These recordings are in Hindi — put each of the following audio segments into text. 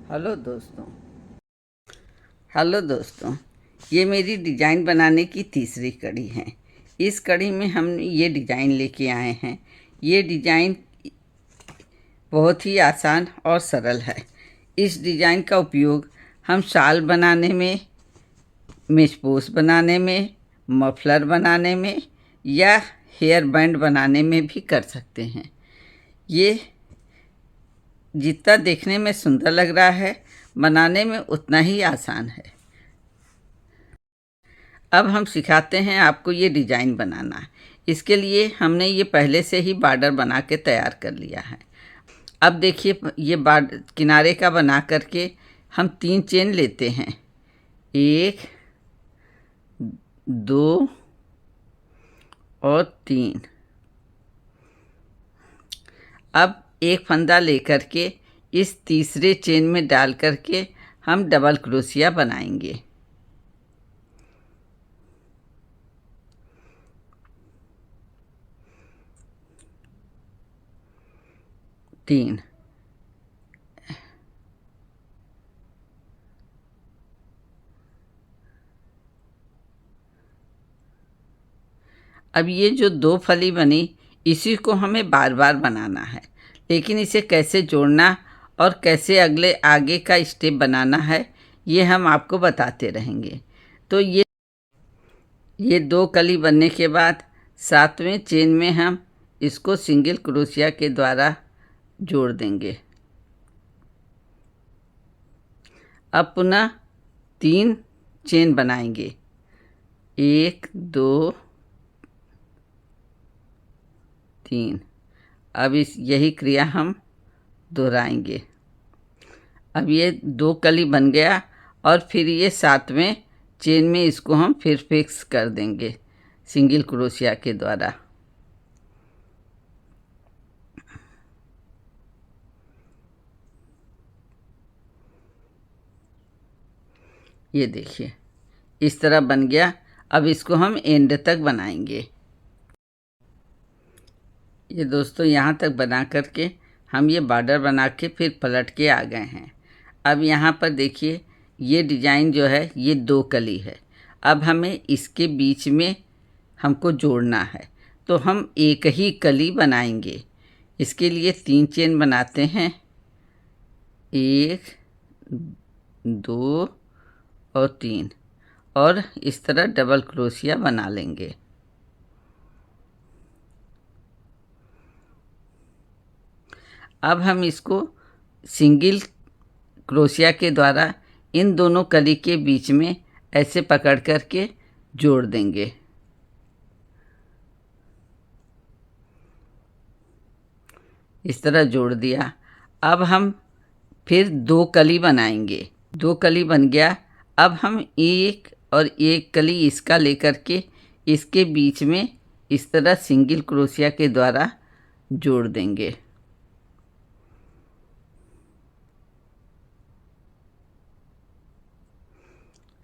हेलो दोस्तों। हेलो दोस्तों, ये मेरी डिज़ाइन बनाने की तीसरी कड़ी है। इस कड़ी में हम ये डिज़ाइन लेके आए हैं। ये डिज़ाइन बहुत ही आसान और सरल है। इस डिज़ाइन का उपयोग हम शाल बनाने में, मेचपोश बनाने में, मफलर बनाने में या हेयर बैंड बनाने में भी कर सकते हैं। ये जितना देखने में सुंदर लग रहा है, बनाने में उतना ही आसान है। अब हम सिखाते हैं आपको ये डिज़ाइन बनाना। इसके लिए हमने ये पहले से ही बॉर्डर बना के तैयार कर लिया है। अब देखिए, ये बॉर्डर किनारे का बना करके हम 3 चेन लेते हैं। 1, 2 और 3। अब एक फंदा लेकर के इस तीसरे चेन में डाल करके हम डबल क्रोशिया बनाएंगे। 3। अब ये जो 2 फली बनी, इसी को हमें बार बार बनाना है, लेकिन इसे कैसे जोड़ना और कैसे अगले आगे का स्टेप बनाना है, ये हम आपको बताते रहेंगे। तो ये 2 कली बनने के बाद 7वें चेन में हम इसको सिंगल क्रोशिया के द्वारा जोड़ देंगे। अब पुनः 3 चेन बनाएंगे। 1, 2, 3। अब यही क्रिया हम दोहराएंगे। अब ये 2 कली बन गया और फिर ये 7वें चेन में इसको हम फिर फिक्स कर देंगे सिंगल क्रोशिया के द्वारा। ये देखिए, इस तरह बन गया। अब इसको हम एंड तक बनाएंगे। ये दोस्तों, यहाँ तक बना करके हम ये बॉर्डर बना के फिर पलट के आ गए हैं। अब यहाँ पर देखिए, ये डिज़ाइन जो है ये 2 कली है। अब हमें इसके बीच में हमको जोड़ना है, तो हम एक ही कली बनाएंगे। इसके लिए 3 चेन बनाते हैं। 1, 2 और 3, और इस तरह डबल क्रोशिया बना लेंगे। अब हम इसको सिंगल क्रोशिया के द्वारा इन दोनों कली के बीच में ऐसे पकड़ करके जोड़ देंगे। इस तरह जोड़ दिया। अब हम फिर 2 कली बनाएंगे। 2 कली बन गया। अब हम एक और एक कली इसका लेकर के इसके बीच में इस तरह सिंगल क्रोशिया के द्वारा जोड़ देंगे।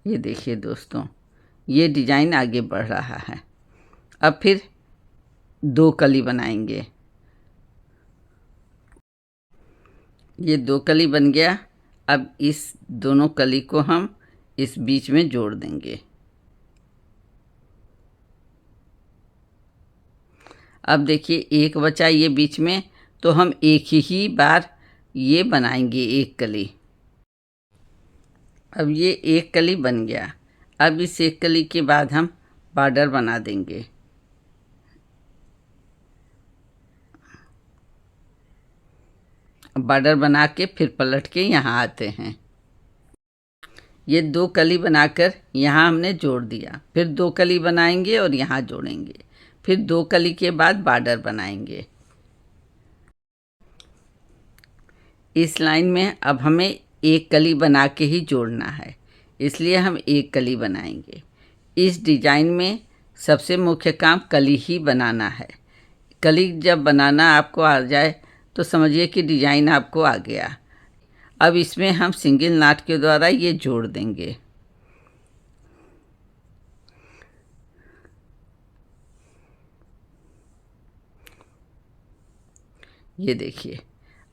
ये देखिए दोस्तों, ये डिज़ाइन आगे बढ़ रहा है। अब फिर 2 कली बनाएंगे। ये 2 कली बन गया। अब इस दोनों कली को हम इस बीच में जोड़ देंगे। अब देखिए, एक बचा ये बीच में, तो हम एक ही बार ये बनाएंगे एक कली। अब ये एक कली बन गया। अब इस एक कली के बाद हम बॉर्डर बना देंगे। बॉर्डर बना के फिर पलट के यहाँ आते हैं। ये 2 कली बनाकर यहाँ हमने जोड़ दिया। फिर 2 कली बनाएंगे और यहाँ जोड़ेंगे। फिर 2 कली के बाद बॉर्डर बनाएंगे। इस लाइन में अब हमें एक कली बना के ही जोड़ना है, इसलिए हम एक कली बनाएंगे। इस डिज़ाइन में सबसे मुख्य काम कली ही बनाना है। कली जब बनाना आपको आ जाए तो समझिए कि डिज़ाइन आपको आ गया। अब इसमें हम सिंगल नाट के द्वारा ये जोड़ देंगे। ये देखिए,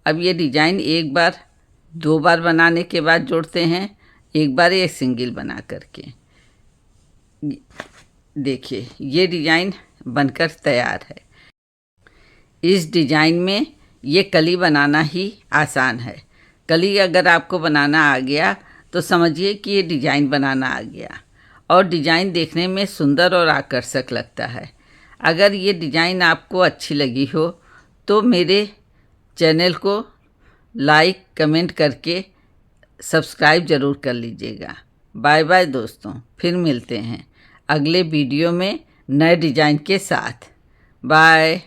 अब ये डिज़ाइन एक बार 2 बार बनाने के बाद जोड़ते हैं, एक बार एक सिंगल बना करके। देखिए ये डिज़ाइन बनकर तैयार है। इस डिज़ाइन में ये कली बनाना ही आसान है। कली अगर आपको बनाना आ गया तो समझिए कि ये डिज़ाइन बनाना आ गया, और डिज़ाइन देखने में सुंदर और आकर्षक लगता है। अगर ये डिज़ाइन आपको अच्छी लगी हो तो मेरे चैनल को लाइक कमेंट करके सब्सक्राइब ज़रूर कर लीजिएगा। बाय बाय दोस्तों, फिर मिलते हैं अगले वीडियो में नए डिज़ाइन के साथ। बाय।